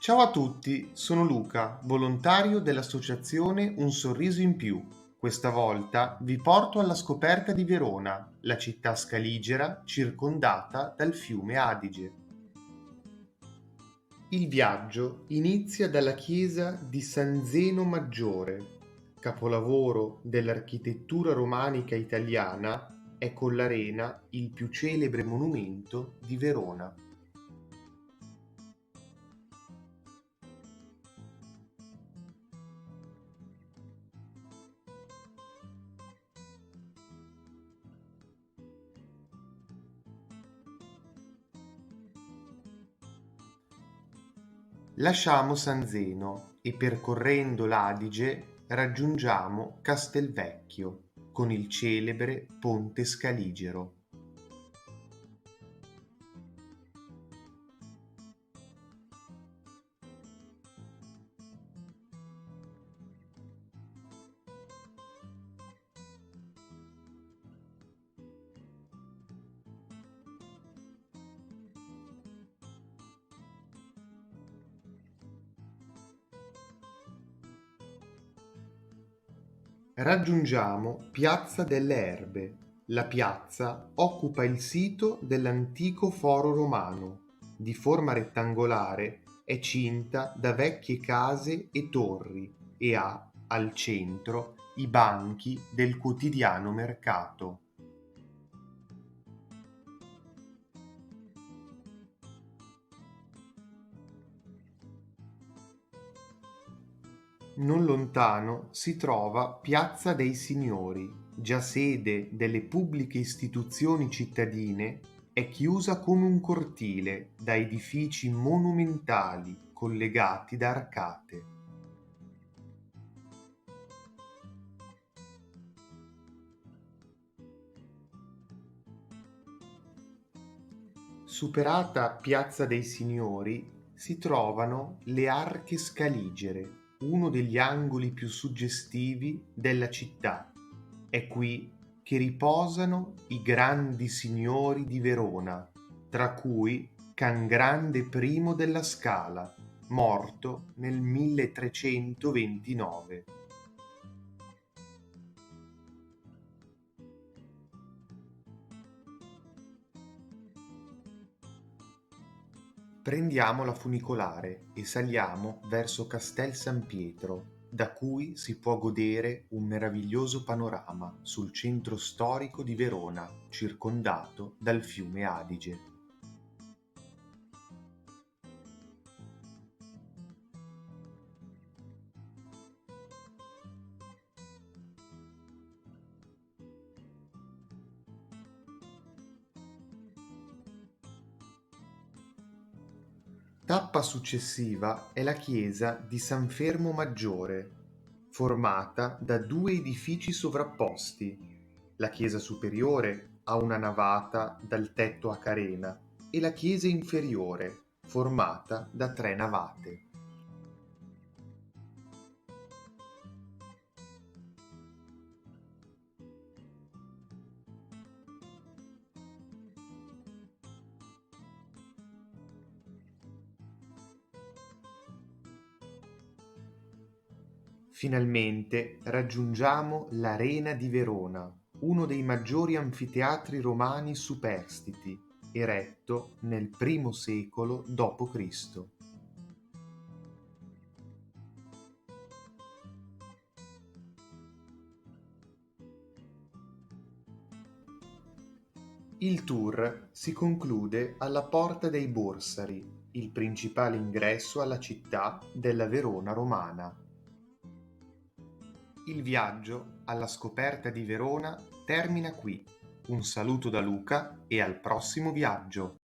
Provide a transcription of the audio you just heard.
Ciao a tutti, sono Luca, volontario dell'associazione Un Sorriso in Più. Questa volta vi porto alla scoperta di Verona, la città scaligera circondata dal fiume Adige. Il viaggio inizia dalla chiesa di San Zeno Maggiore, capolavoro dell'architettura romanica italiana, è con l'Arena il più celebre monumento di Verona. Lasciamo San Zeno e percorrendo l'Adige raggiungiamo Castelvecchio con il celebre Ponte Scaligero. Raggiungiamo Piazza delle Erbe. La piazza occupa il sito dell'antico foro romano. Di forma rettangolare, è cinta da vecchie case e torri e ha al centro i banchi del quotidiano mercato. Non lontano si trova Piazza dei Signori, già sede delle pubbliche istituzioni cittadine, è chiusa come un cortile da edifici monumentali collegati da arcate. Superata Piazza dei Signori si trovano le Arche Scaligere, uno degli angoli più suggestivi della città. È qui che riposano i grandi signori di Verona, tra cui Can Grande I della Scala, morto nel 1329. Prendiamo la funicolare e saliamo verso Castel San Pietro, da cui si può godere un meraviglioso panorama sul centro storico di Verona, circondato dal fiume Adige. Tappa successiva è la chiesa di San Fermo Maggiore, formata da due edifici sovrapposti. La chiesa superiore ha una navata dal tetto a carena e la chiesa inferiore, formata da tre navate. Finalmente raggiungiamo l'Arena di Verona, uno dei maggiori anfiteatri romani superstiti, eretto nel I secolo d.C. Il tour si conclude alla Porta dei Borsari, il principale ingresso alla città della Verona romana. Il viaggio alla scoperta di Verona termina qui. Un saluto da Luca e al prossimo viaggio!